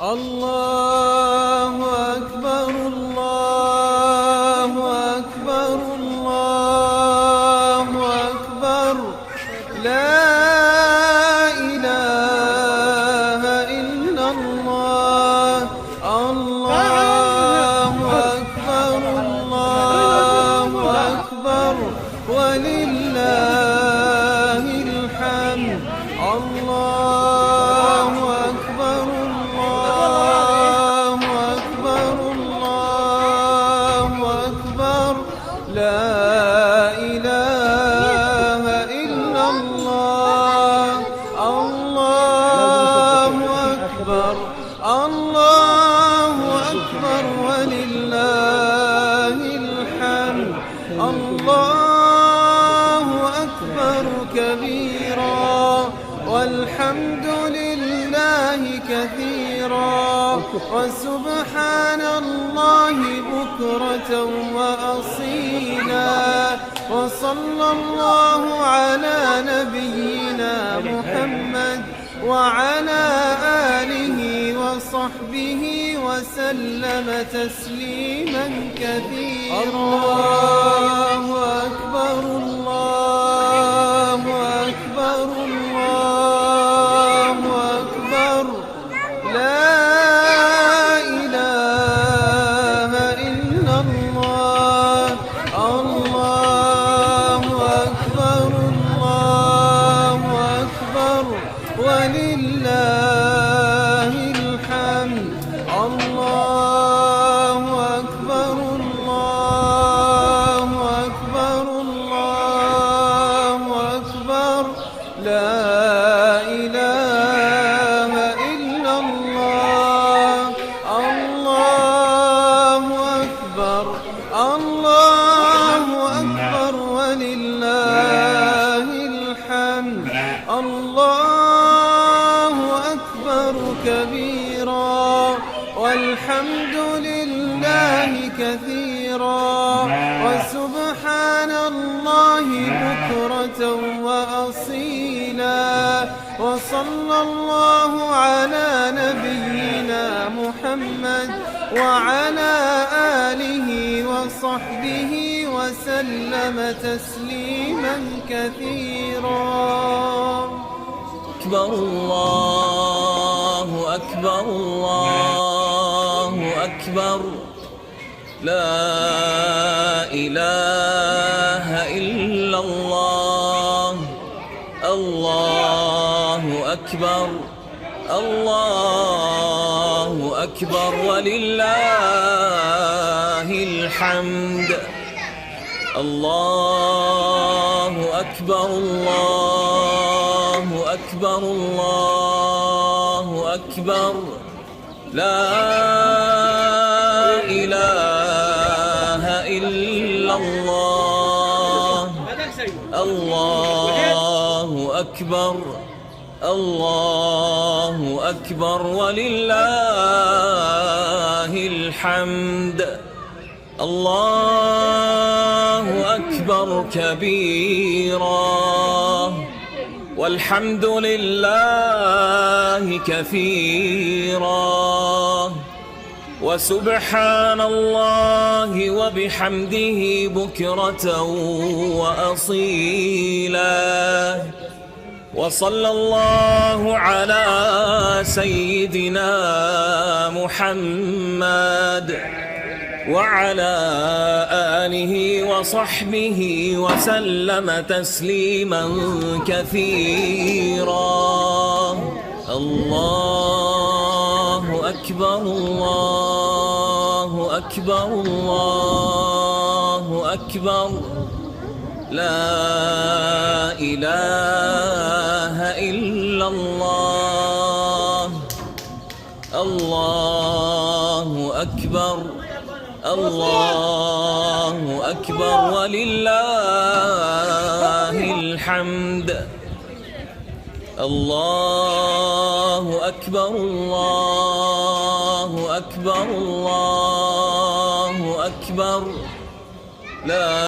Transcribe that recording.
الله أكبر الله أكبر الله أكبر لا إله إلا الله الله أكبر الله أكبر ولله الحمد الله أكبر الله أكبر الله أكبر لا إله إلا الله الله أكبر الله أكبر ولله الحمد الله أكبر كبيرا والحمد لله كثيرا وسبحان الله بكرة وأصيلا وصلى الله على نبينا محمد وعلى آله وصحبه وسلم تسليما كثيرا الله أكبر الله أكبر الله أكبر لا إله إلا الله الله أكبر الله أكبر ولله الحمد الله أكبر الله أكبر الله أكبر لا إله إلا الله الله أكبر الله أكبر ولله الحمد الله أكبر كبيرا والحمد لله كثيرا وسبحان الله بكرة وأصيلا وصلى الله على نبينا محمد وعلى آله وصحبه وسلم تسليما كثيرا أكبر الله أكبر الله أكبر لا إله إلا الله الله أكبر الله أكبر ولله الحمد الله أكبر الله أكبر الله أكبر لا إله إلا الله الله أكبر الله أكبر ولله الحمد الله أكبر كبيرا والحمد لله كثيرا وسبحان الله وبحمده بكرة وأصيلا وصلى الله على سيدنا محمد وعلى آله وصحبه وسلم تسليما كثيرا الله أكبر الله أكبر الله أكبر لا إله إلا الله الله أكبر الله أكبر ولله الحمد الله أكبر الله أكبر الله أكبر لا